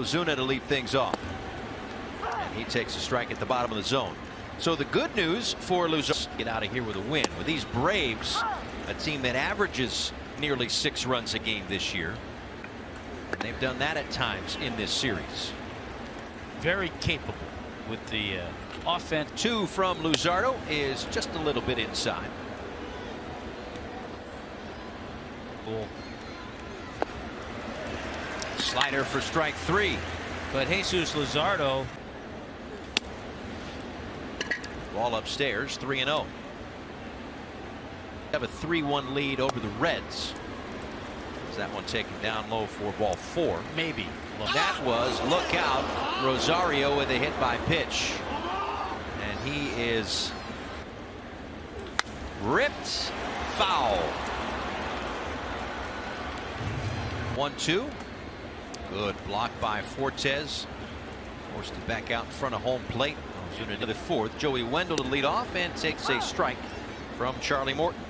Ozuna to lead things off. And he takes a strike at the bottom of the zone. So the good news for Luzardo, get out of here with a win. With these Braves, a team that averages nearly 6 runs a game this year. And they've done that at times in this series. Very capable with the offense. 2 from Luzardo is just a little bit inside. Cool. Slider for strike 3. But Jesus Luzardo. Ball upstairs, 3-0. Have a 3-1 lead over the Reds. Is that one taken down low for ball 4? Maybe. That was, look out, Rosario with a hit by pitch. And he is ripped foul. 1-2. Good block by Fortes. Forced it back out in front of home plate. Ozuna to the 4th. Joey Wendell to lead off and takes a strike from Charlie Morton.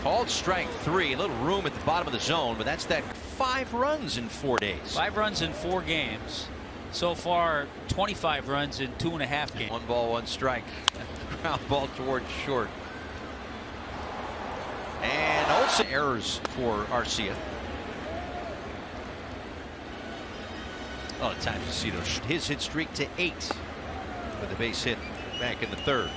Called strike 3. A little room at the bottom of the zone, but that's that 5 runs in 4 days. 5 runs in 4 games. So far, 25 runs in 2.5 games. 1 ball, 1 strike. Ground ball towards short. And also errors for Arcia. A lot of times you see those. His hit streak to 8 with a base hit back in the 3rd.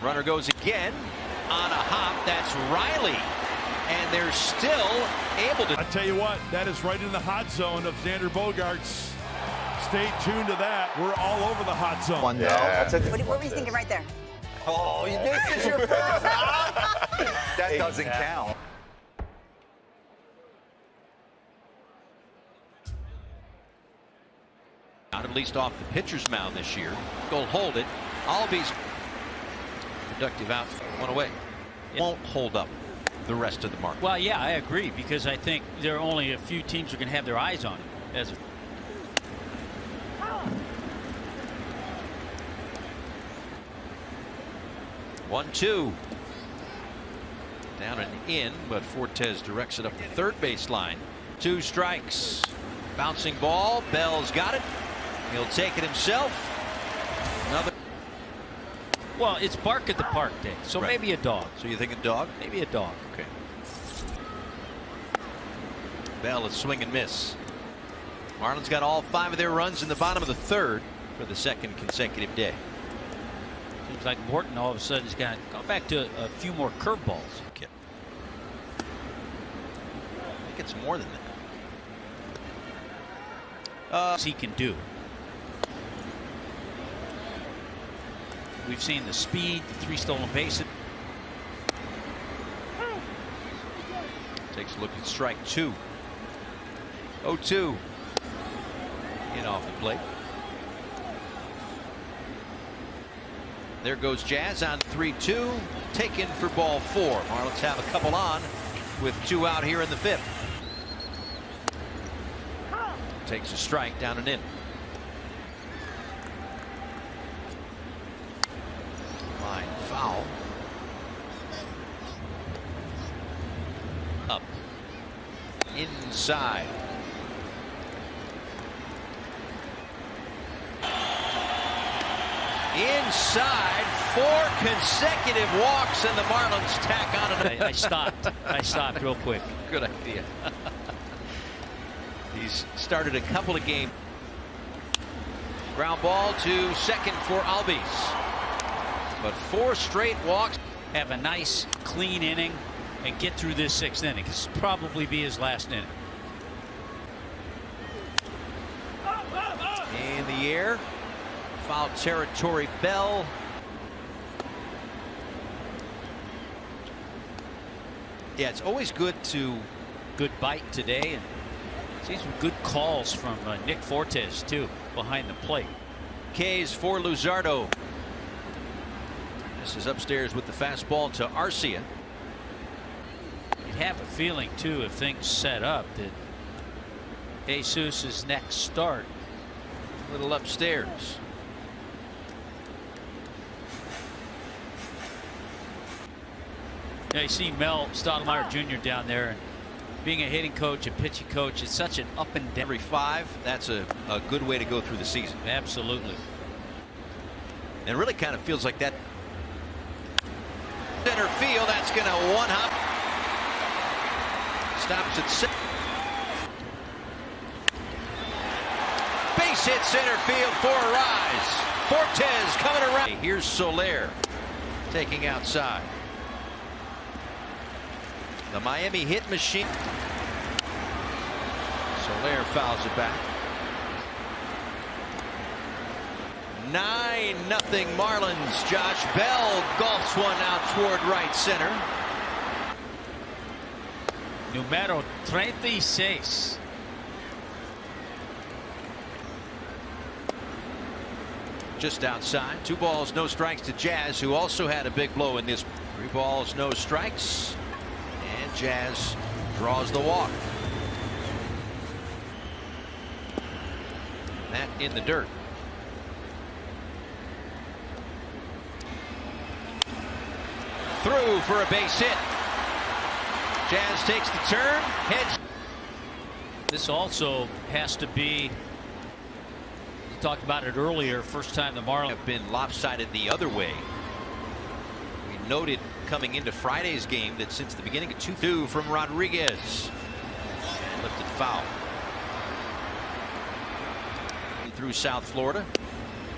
Runner goes again on a hop. That's Riley. And they're still able to. I tell you what, that is right in the hot zone of Xander Bogaerts. Stay tuned to that. We're all over the hot zone. One down. Yeah. What were you thinking right there? Oh, this is your first out. That doesn't count. Out at least off the pitcher's mound this year. Go hold it. Albies productive out, 1 away. It won't hold up the rest of the market. Well, yeah, I agree, because I think there are only a few teams who can have their eyes on him. As 1-2. Down and in, but Fortes directs it up the 3rd baseline. 2 strikes. Bouncing ball. Bell's got it. He'll take it himself. Another. well, it's bark at the park day, so Right. maybe a dog. So you think a dog? Maybe a dog. Okay. Bell is swing and miss. Marlins got all 5 of their runs in the bottom of the 3rd for the 2nd consecutive day. Seems like Morton all of a sudden has got to go back to a few more curveballs. Okay. I think it's more than that. He can do. We've seen the speed, the 3 stolen bases. Takes a look at strike 2. 0-2. In off the plate. There goes Jazz on 3-2. Taken for ball 4. Marlins have a couple on with 2 out here in the 5th. Takes a strike down and in. Line foul. Up. Inside. Inside, 4 consecutive walks, and the Marlins tack on it. I stopped. I stopped real quick. Good idea. He's started a couple of games. Ground ball to 2nd for Albies. But 4 straight walks. Have a nice, clean inning and get through this 6th inning. This will probably be his last inning. In the air. Foul territory. Bell. Yeah, it's always good to. Good bite today, and see some good calls from Nick Fortes too behind the plate. K's for Luzardo. This is upstairs with the fastball to Arcia. You'd have a feeling too, if things set up, that Jesus' next start A little upstairs. Yeah, you see Mel Stoudemire Jr. down there, and being a hitting coach, a pitching coach, it's such an up and down. Every 5, that's a good way to go through the season. Absolutely. And it really kind of feels like that. Center field, that's going to one-hop. Stops at 6. Base hit center field for a rise. Fortes coming around. Here's Soler taking outside. The Miami hit machine. Soler fouls it back. 9-0 Marlins. Josh Bell golfs one out toward right center. Numero 36. Just outside. 2 balls, no strikes to Jazz, who also had a big blow in this. 3 balls, no strikes. And Jazz draws the walk. That in the dirt. Through for a base hit. Jazz takes the turn. Heads. This also has to be. We talked about it earlier. First time the Marlins Have been lopsided the other way. We noted coming into Friday's game that since the beginning of 2-2 from Rodriguez. And lifted foul. Through South Florida.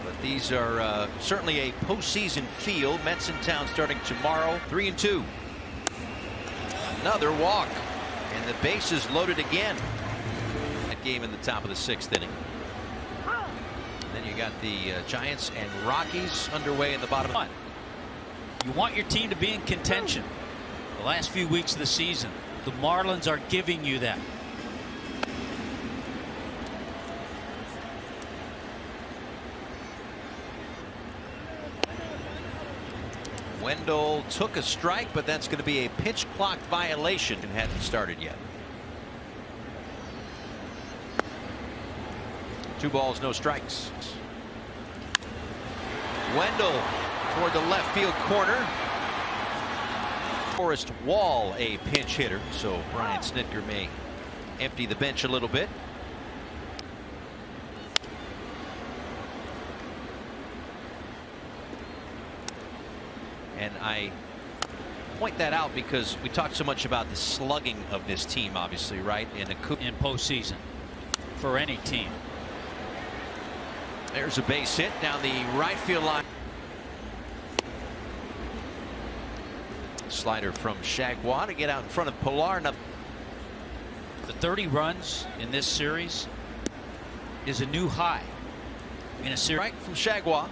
But these are certainly a postseason feel. Mets in town starting tomorrow. 3-2. Another walk. And the bases loaded again. That game in the top of the 6th inning. Then you got the Giants and Rockies underway in the bottom. You want your team to be in contention. The last few weeks of the season, the Marlins are giving you that. Wendell took a strike, but that's going to be a pitch clock violation and hadn't started yet. 2 balls, no strikes. Wendell toward the left field corner. Forrest Wall, a pinch hitter, so Brian Snitker may empty the bench a little bit. And I point that out because we talked so much about the slugging of this team, obviously, right? In postseason for any team. There's a base hit down the right field line. Slider from Chagua to get out in front of Pilar. The 30 runs in this series is a new high in a series. Right from Chagua.